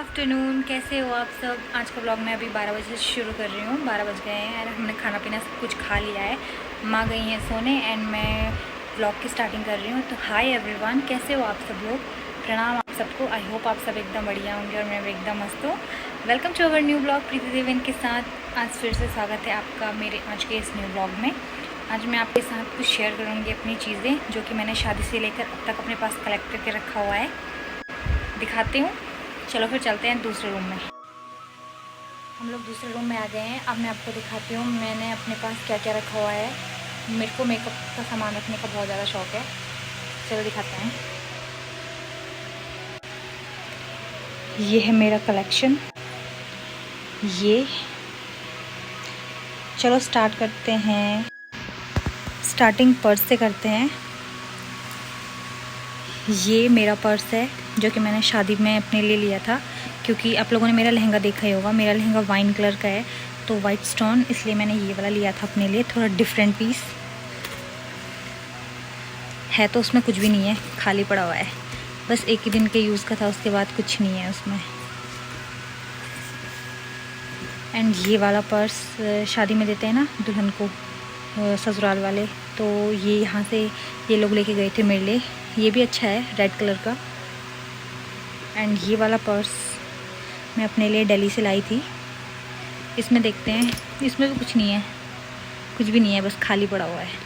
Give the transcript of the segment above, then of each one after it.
Afternoon, कैसे हो आप सब। आज का ब्लॉग मैं अभी 12 बजे से शुरू कर रही हूँ। 12 बज गए हैं और हमने खाना पीना सब कुछ खा लिया है। माँ गई हैं सोने एंड मैं ब्लॉग की स्टार्टिंग कर रही हूँ। तो हाय एवरीवन, कैसे हो आप सब लोग। प्रणाम आप सबको। आई होप आप सब एकदम बढ़िया होंगे और मैं भी एकदम मस्त हूँ। Welcome to our new blog Preeti Devan के साथ। आज फिर से स्वागत है आपका मेरे आज के इस न्यू ब्लॉग में। आज मैं आपके साथ कुछ शेयर करूँगी अपनी चीज़ें जो कि मैंने शादी से लेकर अब तक अपने पास कलेक्ट करके रखा हुआ है। दिखाती हूँ। चलो फिर चलते हैं दूसरे रूम में। हम लोग दूसरे रूम में आ गए हैं। अब मैं आपको दिखाती हूँ मैंने अपने पास क्या क्या रखा हुआ है। मेरे को मेकअप का सामान रखने का बहुत ज़्यादा शौक़ है। चलो दिखाते हैं। ये है मेरा कलेक्शन। ये चलो स्टार्ट करते हैं। स्टार्टिंग पर्स से करते हैं। ये मेरा पर्स है जो कि मैंने शादी में अपने लिए लिया था, क्योंकि आप लोगों ने मेरा लहंगा देखा ही होगा। मेरा लहंगा वाइन कलर का है तो वाइट स्टोन, इसलिए मैंने ये वाला लिया था अपने लिए। थोड़ा डिफरेंट पीस है तो उसमें कुछ भी नहीं है, खाली पड़ा हुआ है। बस एक ही दिन के यूज़ का था, उसके बाद कुछ नहीं है उसमें। एंड ये वाला पर्स शादी में देते हैं ना दुल्हन को, ससुराल वाले, तो ये यहाँ से ये लोग लेके गए थे मेरे लिए। ये भी अच्छा है, रेड कलर का। एंड ये वाला पर्स मैं अपने लिए दिल्ली से लाई थी। इसमें देखते हैं, इसमें भी कुछ नहीं है, कुछ भी नहीं है, बस खाली पड़ा हुआ है।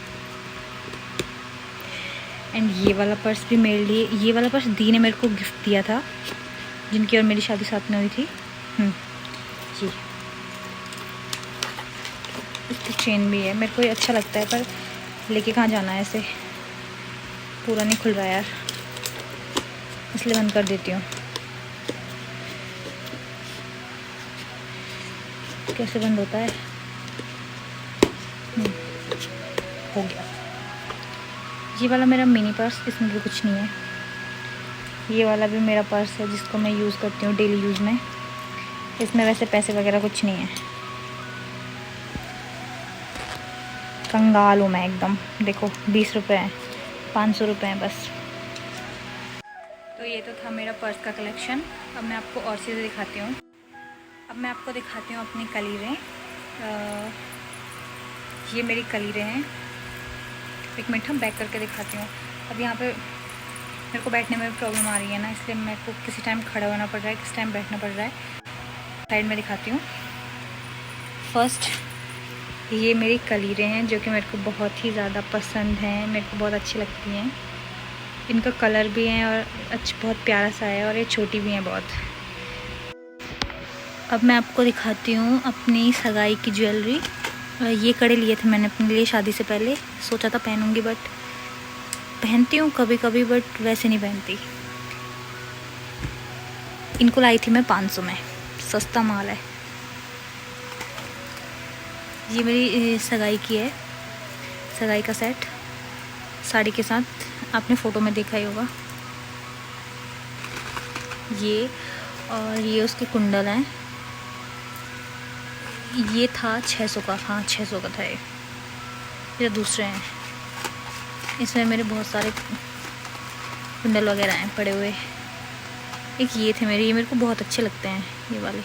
एंड ये वाला पर्स भी मेरे लिए, ये वाला पर्स दी ने मेरे को गिफ्ट दिया था, जिनकी और मेरी शादी साथ में हुई थी। जी, इसकी चेन भी है। मेरे को ये अच्छा लगता है, पर लेके कहाँ जाना है इसे। पूरा नहीं खुल रहा है यार, इसलिए बंद कर देती हूँ। कैसे बंद होता है। हो गया। ये वाला मेरा मिनी पर्स, इसमें भी कुछ नहीं है। ये वाला भी मेरा पर्स है जिसको मैं यूज़ करती हूँ डेली यूज़ में। इसमें वैसे पैसे वगैरह कुछ नहीं है। कंगाल हूँ मैं एकदम। देखो 20 रुपये हैं, 500 रुपये हैं बस। तो ये तो था मेरा पर्स का कलेक्शन। अब मैं आपको और चीज़ें दिखाती हूँ। अब मैं आपको दिखाती हूँ अपनी कलीरें। ये मेरी कलीरें हैं। एक मिनट हम बैक करके दिखाती हूँ। अब यहाँ पे मेरे को बैठने में प्रॉब्लम आ रही है ना, इसलिए मेरे को किसी टाइम खड़ा होना पड़ रहा है, किसी टाइम बैठना पड़ रहा है। साइड में दिखाती हूँ। फर्स्ट ये मेरी कलीरें हैं जो कि मेरे को बहुत ही ज़्यादा पसंद हैं, मेरे को बहुत अच्छी लगती हैं। इनका कलर भी है और बहुत प्यारा सा है, और ये छोटी भी हैं बहुत। अब मैं आपको दिखाती हूँ अपनी सगाई की ज्वेलरी। ये कड़े लिए थे मैंने अपने लिए शादी से पहले। सोचा था पहनूंगी, बट पहनती हूँ कभी कभी, बट वैसे नहीं पहनती। इनको लाई थी मैं 500 में, सस्ता माल है। ये मेरी सगाई की है, सगाई का सेट साड़ी के साथ, आपने फ़ोटो में देखा ही होगा। ये और ये उसके कुंडल हैं। ये था 600 का, हाँ 600 का था ये दूसरे हैं। इसमें मेरे बहुत सारे कुंडल वगैरह हैं पड़े हुए। एक ये थे मेरे, ये मेरे को बहुत अच्छे लगते हैं ये वाले।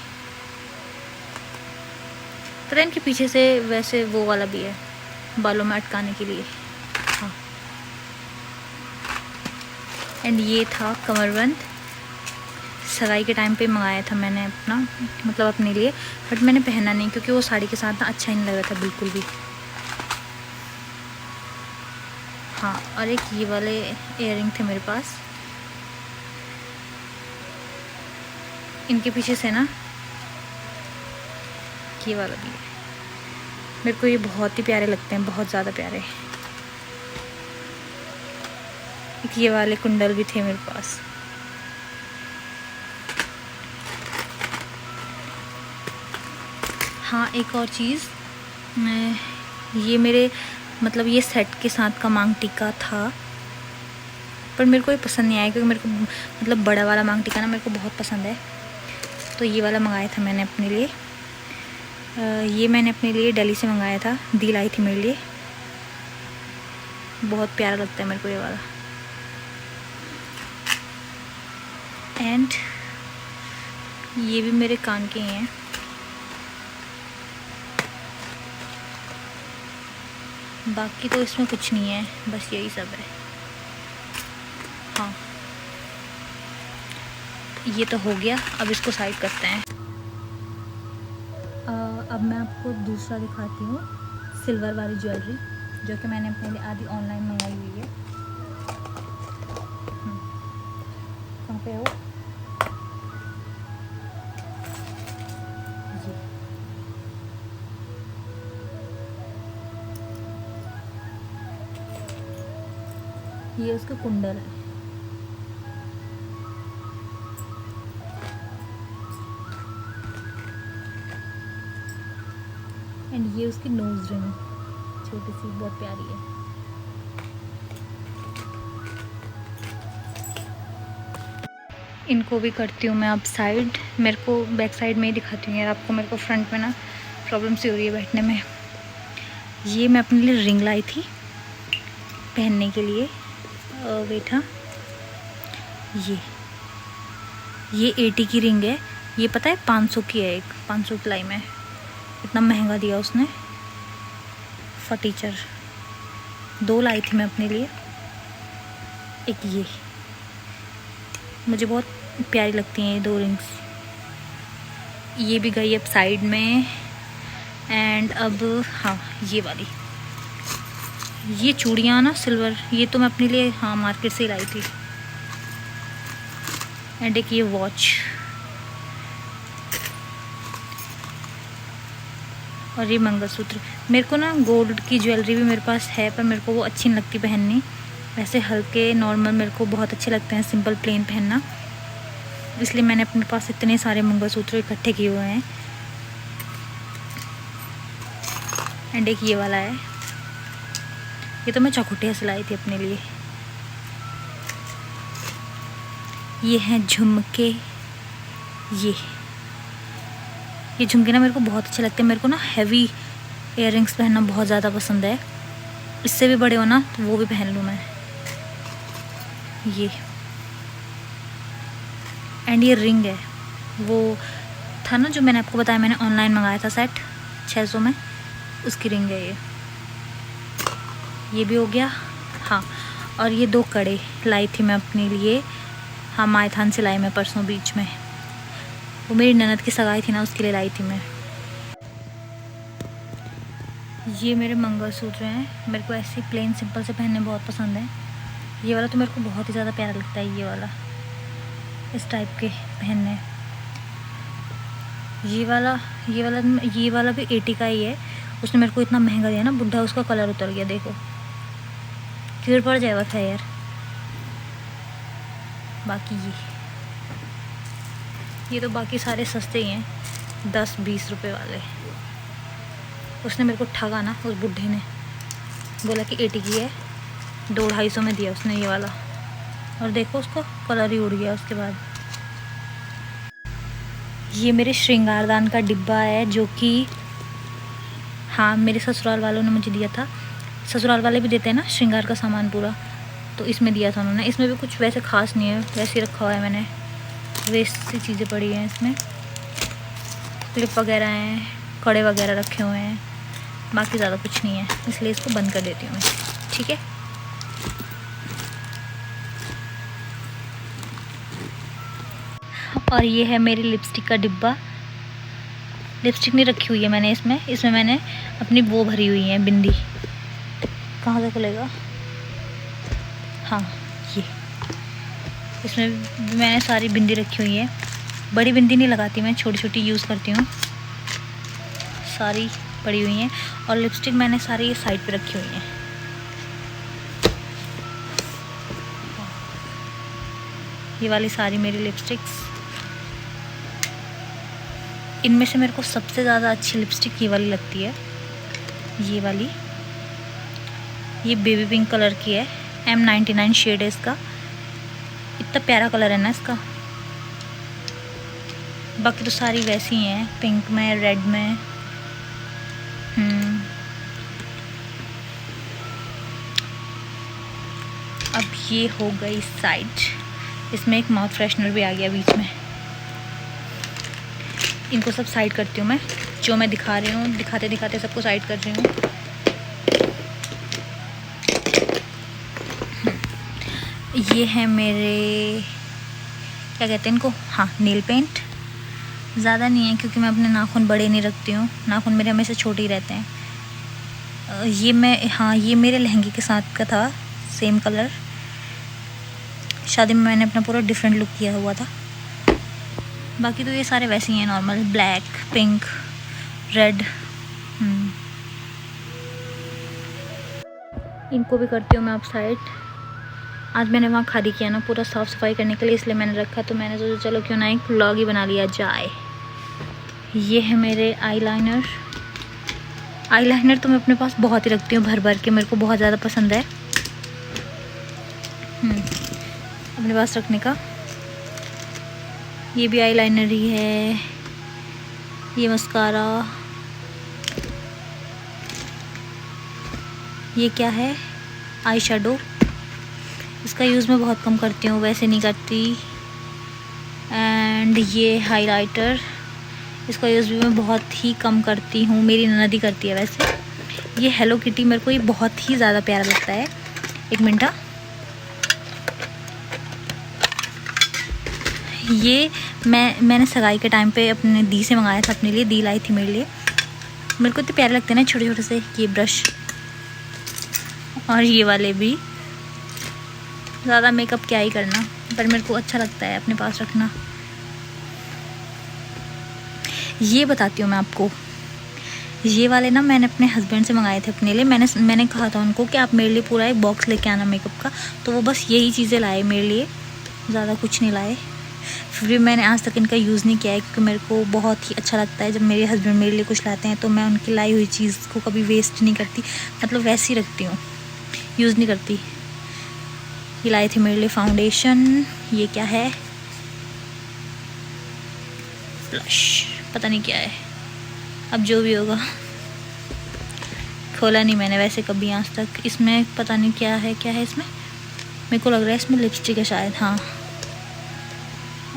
पता है इनके पीछे से वैसे वो वाला भी है, बालों में अटकाने के लिए। हाँ। एंड ये था कमरबंद। सगाई के टाइम पे मंगाया था मैंने अपना, मतलब अपने लिए, बट मैंने पहना नहीं क्योंकि वो साड़ी के साथ ना अच्छा ही नहीं लग रहा था बिल्कुल भी। हाँ, और एक ये वाले इयररिंग थे मेरे पास। इनके पीछे से ना ये वाला भी है। मेरे को ये बहुत ही प्यारे लगते हैं, बहुत ज़्यादा प्यारे। एक ये वाले कुंडल भी थे मेरे पास। हाँ, एक और चीज़, ये मेरे मतलब ये सेट के साथ का मांग टीका था, पर मेरे को ये पसंद नहीं आया क्योंकि मेरे को मतलब बड़ा वाला मांग टीका ना मेरे को बहुत पसंद है। तो ये वाला मंगाया था मैंने अपने लिए। ये मैंने अपने लिए दिल्ली से मंगाया था, दी लाई थी मेरे लिए। बहुत प्यारा लगता है मेरे को ये वाला। एंड ये भी मेरे कान के ही हैं। बाकी तो इसमें कुछ नहीं है, बस यही सब है। हाँ, ये तो हो गया। अब इसको साइड करते हैं। अब मैं आपको दूसरा दिखाती हूँ, सिल्वर वाली ज्वेलरी, जो कि मैंने अपने लिए आधी ऑनलाइन मंगाई हुई है। कहाँ पे हो? ये उसका कुंडल है। एंड ये उसकी नोज रिंग, छोटी सी, बहुत प्यारी है। इनको भी करती हूँ मैं अब साइड। मेरे को बैक साइड में ही दिखाती हूँ यार आपको, मेरे को फ्रंट में ना प्रॉब्लम सी हो रही है बैठने में। ये मैं अपने लिए रिंग लाई थी पहनने के लिए। बेटा ये 80 की रिंग है। ये पता है 500 की है, एक 500 की लाई में। इतना महंगा दिया उसने। फटीचर 2 लाई थी मैं अपने लिए। एक ये मुझे बहुत प्यारी लगती हैं ये 2 रिंग्स। ये भी गई अब साइड में। एंड अब हाँ, ये वाली, ये चूड़ियाँ ना सिल्वर, ये तो मैं अपने लिए हाँ मार्केट से लाई थी। एंड एक ये वॉच, और ये मंगलसूत्र। मेरे को ना गोल्ड की ज्वेलरी भी मेरे पास है, पर मेरे को वो अच्छी नहीं लगती पहननी। वैसे हल्के नॉर्मल मेरे को बहुत अच्छे लगते हैं, सिंपल प्लेन पहनना। इसलिए मैंने अपने पास इतने सारे मंगलसूत्र इकट्ठे किए हुए हैं। एंड एक ये वाला है, ये तो मैं चौखुटिया से लाई थी अपने लिए। ये हैं झुमके। ये झुमके ना मेरे को बहुत अच्छे लगते हैं। मेरे को ना हैवी इयररिंग्स पहनना बहुत ज़्यादा पसंद है। इससे भी बड़े हो ना तो वो भी पहन लूँ मैं। ये एंड ये रिंग है, वो था ना जो मैंने आपको बताया, मैंने ऑनलाइन मंगाया था सेट 600 में, उसकी रिंग है ये भी हो गया। हाँ, और ये 2 कड़े लाई थी मैं अपने लिए। हाँ, मायथान से लाई मैं परसों बीच में। वो मेरी ननद की सगाई थी ना, उसके लिए लाई थी मैं। ये मेरे मंगलसूत्र हैं। मेरे को ऐसे प्लेन सिंपल से पहनने बहुत पसंद है। ये वाला तो मेरे को बहुत ही ज़्यादा प्यारा लगता है, ये वाला, इस टाइप के पहनने। ये वाला भी 80 का ही है। उसने मेरे को इतना महंगा दिया ना, बुढ़ा उसका कलर उतर गया, देखो कीड़ पड़ जाएगा था यार। बाकी ये तो बाकी सारे सस्ते ही हैं, 10-20 रुपए वाले। उसने मेरे को ठगा ना, उस बुढ़े ने बोला कि 80 की है, 200-250 में दिया उसने ये वाला। और देखो उसका कलर ही उड़ गया उसके बाद। ये मेरे श्रृंगारदान का डिब्बा है, जो कि हाँ मेरे ससुराल वालों ने मुझे दिया था। ससुराल वाले भी देते हैं ना श्रृंगार का सामान पूरा, तो इसमें दिया था उन्होंने। इसमें भी कुछ वैसे खास नहीं है, वैसे ही रखा हुआ है मैंने। वेस्ट सी चीज़ें पड़ी हैं इसमें, क्लिप वगैरह हैं, कड़े वगैरह रखे हुए हैं, बाकी ज़्यादा कुछ नहीं है। इसलिए इसको बंद कर देती हूँ मैं, ठीक है। और ये है मेरी लिपस्टिक का डिब्बा। लिपस्टिक नहीं रखी हुई है मैंने इसमें मैंने अपनी वो भरी हुई है बिंदी। कहाँ से खुलेगा? हाँ, ये इसमें मैंने सारी बिंदी रखी हुई है। बड़ी बिंदी नहीं लगाती मैं, छोटी छोटी यूज़ करती हूँ। सारी पड़ी हुई हैं। और लिपस्टिक मैंने सारी ये साइड पे रखी हुई हैं। ये वाली सारी मेरी लिपस्टिक्स। इनमें से मेरे को सबसे ज़्यादा अच्छी लिपस्टिक ये वाली लगती है, ये वाली। ये बेबी पिंक कलर की है, M99 शेड है इसका। इतना प्यारा कलर है ना इसका। बाकी तो सारी वैसी हैं, पिंक में, रेड में। अब ये हो गई साइड। इसमें एक माउथ फ्रेशनर भी आ गया बीच में। इनको सब साइड करती हूँ मैं, जो मैं दिखा रही हूँ, दिखाते दिखाते सबको साइड कर रही हूँ। ये है मेरे, क्या कहते हैं इनको, हाँ नेल पेंट। ज़्यादा नहीं है क्योंकि मैं अपने नाखून बड़े नहीं रखती हूँ, नाखून मेरे हमेशा छोटे ही रहते हैं। ये मैं, हाँ ये मेरे लहंगे के साथ का था, सेम कलर। शादी में मैंने अपना पूरा डिफरेंट लुक किया हुआ था। बाकी तो ये सारे वैसे ही हैं नॉर्मल, ब्लैक, पिंक, रेड। इनको भी करती हूँ मैं अब साइड। आज मैंने वहाँ खाली किया ना पूरा साफ़ सफाई करने के लिए, इसलिए मैंने रखा, तो मैंने सोचा चलो क्यों ना एक व्लॉग ही बना लिया जाए। ये है मेरे आईलाइनर। आईलाइनर तो मैं अपने पास बहुत ही रखती हूँ भर भर के, मेरे को बहुत ज़्यादा पसंद है अपने पास रखने का। ये भी आईलाइनर ही है। ये मस्कारा, ये क्या है, आई शेडो। इसका यूज़ मैं बहुत कम करती हूँ, वैसे नहीं करती। एंड ये हाइलाइटर, इसका यूज़ भी मैं बहुत ही कम करती हूँ, मेरी ननद ही करती है वैसे। ये हेलो किटी, मेरे को ये बहुत ही ज़्यादा प्यारा लगता है। एक मिनट, ये मैंने सगाई के टाइम पे अपने दी से मंगाया था, अपने लिए दी लाई थी मेरे लिए। मेरे को इतने प्यारे लगते हैं ना छोटे छोटे से ये ब्रश, और ये वाले भी। ज़्यादा मेकअप क्या ही करना, पर मेरे को अच्छा लगता है अपने पास रखना। ये बताती हूँ मैं आपको, ये वाले ना मैंने अपने हस्बैंड से मंगाए थे अपने लिए। मैंने कहा था उनको कि आप मेरे लिए पूरा एक बॉक्स लेके आना मेकअप का, तो वो बस यही चीज़ें लाए मेरे लिए, ज़्यादा कुछ नहीं लाए। फिर भी मैंने आज तक इनका यूज़ नहीं किया है, क्योंकि मेरे को बहुत ही अच्छा लगता है जब मेरे हस्बैंड मेरे लिए कुछ लाते हैं तो मैं उनकी लाई हुई चीज़ को कभी वेस्ट नहीं करती, मतलब वैसे ही रखती हूँ, यूज़ नहीं करती। ये लाए थे मेरे लिए फाउंडेशन। ये क्या है, ब्लश, पता नहीं क्या है, अब जो भी होगा। खोला नहीं मैंने वैसे कभी आज तक। इसमें पता नहीं क्या है इसमें, मेरे को लग रहा है इसमें लिपस्टिक है शायद, हाँ।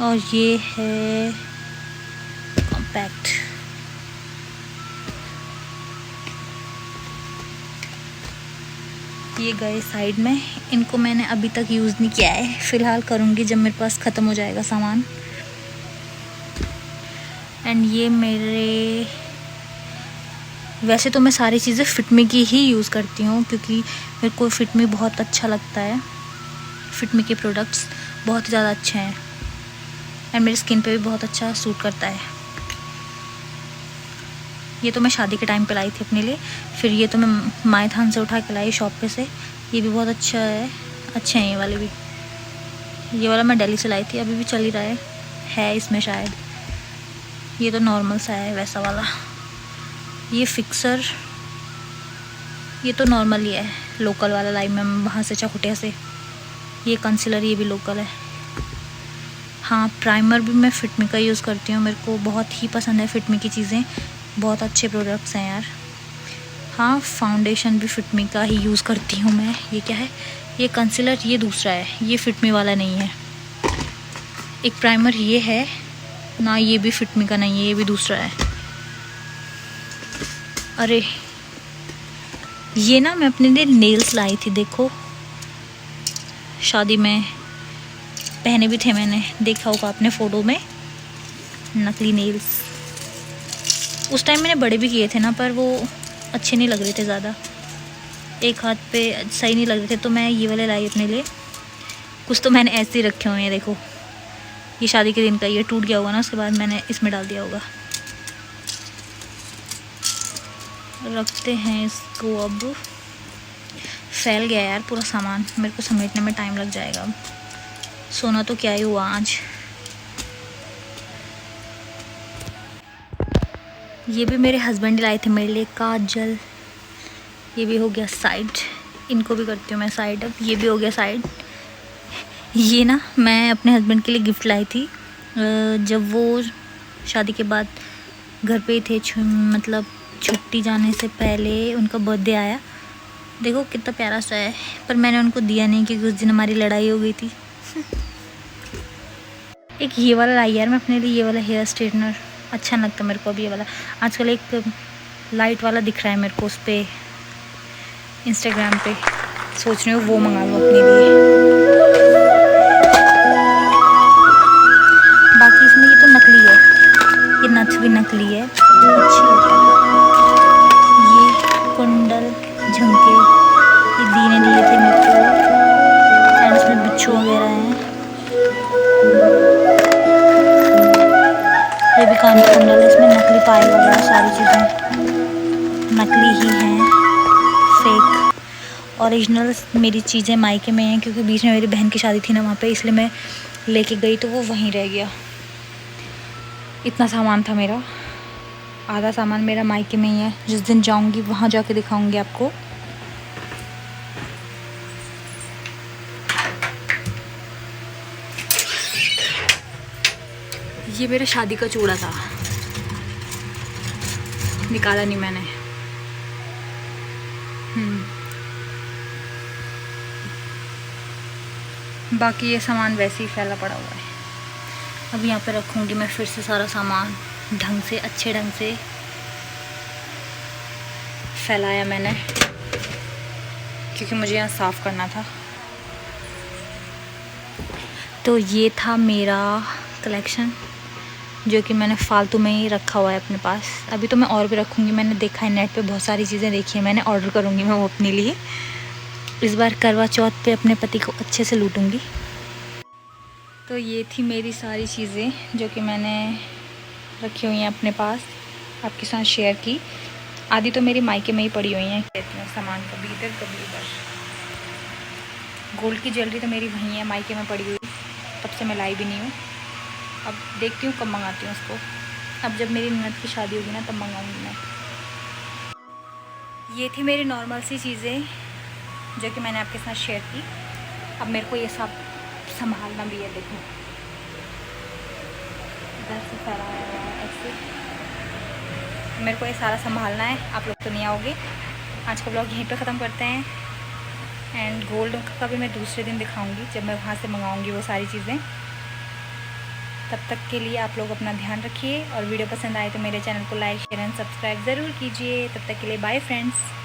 और ये है कॉम्पैक्ट। ये गए साइड में, इनको मैंने अभी तक यूज़ नहीं किया है, फ़िलहाल करूँगी जब मेरे पास ख़त्म हो जाएगा सामान। एंड ये मेरे, वैसे तो मैं सारी चीज़ें फिटमी की ही यूज़ करती हूँ, क्योंकि मेरे को फिटमी बहुत अच्छा लगता है। फिटमी के प्रोडक्ट्स बहुत ही ज़्यादा अच्छे हैं एंड मेरी स्किन पे भी बहुत अच्छा सूट करता है। ये तो मैं शादी के टाइम पे लाई थी अपने लिए। फिर ये तो मैं मायथान से उठा के लाई शॉप पे से, ये भी बहुत अच्छा है, अच्छे हैं ये वाले भी। ये वाला मैं दिल्ली से लाई थी, अभी भी चल ही रहा है इसमें शायद। ये तो नॉर्मल सा है वैसा वाला। ये फिक्सर, ये तो नॉर्मल ही है, लोकल वाला लाई मैं वहाँ से चकुटिया से। ये कंसीलर, ये भी लोकल है। हाँ, प्राइमर भी मैं फिटमी का यूज़ करती हूँ, मेरे को बहुत ही पसंद है फिटमी की चीज़ें, बहुत अच्छे प्रोडक्ट्स हैं यार। हाँ, फाउंडेशन भी फिटमी का ही यूज़ करती हूँ मैं। ये क्या है, ये कंसीलर, ये दूसरा है, ये फिटमी वाला नहीं है। एक प्राइमर ये है ना, ये भी फिटमी का नहीं है, ये भी दूसरा है। अरे ये ना मैं अपने लिए नेल्स लाई थी, देखो शादी में पहने भी थे मैंने, देखा होगा आपने फ़ोटो में, नकली नेल्स। उस टाइम मैंने बड़े भी किए थे ना, पर वो अच्छे नहीं लग रहे थे ज़्यादा, एक हाथ पे सही नहीं लग रहे थे, तो मैं ये वाले लाई अपने लिए। कुछ तो मैंने ऐसे ही रखे हुए हैं, देखो ये शादी के दिन का, ये टूट गया होगा ना, उसके बाद मैंने इसमें डाल दिया होगा। रखते हैं इसको। अब फैल गया यार पूरा सामान, मेरे को समेटने में टाइम लग जाएगा। अब सोना तो क्या ही हुआ आज। ये भी मेरे हस्बैंड लाए थे मेरे लिए, काजल। ये भी हो गया साइड, इनको भी करती हूँ मैं साइड। अब ये भी हो गया साइड। ये ना मैं अपने हस्बैंड के लिए गिफ्ट लाई थी, जब वो शादी के बाद घर पे ही थे, मतलब छुट्टी जाने से पहले उनका बर्थडे आया। देखो कितना प्यारा सा है, पर मैंने उनको दिया नहीं क्योंकि उस दिन हमारी लड़ाई हो गई थी। एक ये वाला लाई यार मैं अपने लिए, ये वाला हेयर स्ट्रेटनर, अच्छा लगता मेरे को अभी ये वाला। आजकल एक लाइट वाला दिख रहा है मेरे को उस पर इंस्टाग्राम पे, सोच रही हूँ वो मंगा लूँ अपने लिए। बाकी इसमें ये तो नकली है, ये नथ भी नकली है, अच्छी है पर। ये कुंडल झुमके ये दीने दिए थे मेरे को, एंड इसमें बिच्छू वगैरह हैं। ये भी कान का कुंडल है, इसमें नकली पायल वगैरह सारी चीज़ें नकली ही हैं, फेक। ओरिजिनल मेरी चीज़ें मायके में हैं, क्योंकि बीच में मेरी बहन की शादी थी ना वहाँ पे, इसलिए मैं लेके गई तो वो वहीं रह गया। इतना सामान था मेरा, आधा सामान मेरा मायके में ही है। जिस दिन जाऊँगी वहाँ जाके दिखाऊँगी आपको। ये मेरे शादी का चूड़ा था, निकाला नहीं मैंने। बाकी ये सामान वैसे ही फैला पड़ा हुआ है। अब यहाँ पे रखूँगी मैं फिर से सारा सामान ढंग से, अच्छे ढंग से फैलाया मैंने, क्योंकि मुझे यहाँ साफ़ करना था। तो ये था मेरा कलेक्शन, जो कि मैंने फालतू में ही रखा हुआ है अपने पास। अभी तो मैं और भी रखूँगी, मैंने देखा है नेट पे बहुत सारी चीज़ें देखी है मैंने, ऑर्डर करूँगी मैं वो अपने लिए। इस बार करवा चौथ पे अपने पति को अच्छे से लूटूँगी। तो ये थी मेरी सारी चीज़ें जो कि मैंने रखी हुई हैं अपने पास, आपके साथ शेयर की। आधी तो मेरी मायके में ही पड़ी हुई हैं, कहती हूँ सामान कभी इधर कभी उधर। गोल्ड की ज्वेलरी तो मेरी वहीं है मायके में पड़ी हुई, तब से मैं लाई भी नहीं हूँ। अब देखती हूँ कब मंगाती हूँ उसको। अब जब मेरी ननद की शादी होगी ना तब मंगाऊँगी मैं। ये थी मेरी नॉर्मल सी चीज़ें जो कि मैंने आपके साथ शेयर की। अब मेरे को ये सब संभालना भी है। देखो इधर से सारा ऐसे मेरे को ये सारा संभालना है। आप लोग तो नहीं आओगे। आज का ब्लॉग यहीं पे ख़त्म करते हैं, एंड गोल्ड का भी मैं दूसरे दिन दिखाऊंगी जब मैं वहाँ से मंगाऊंगी वो सारी चीज़ें। तब तक के लिए आप लोग अपना ध्यान रखिए, और वीडियो पसंद आए तो मेरे चैनल को लाइक शेयर एंड सब्सक्राइब ज़रूर कीजिए। तब तक के लिए बाय फ्रेंड्स।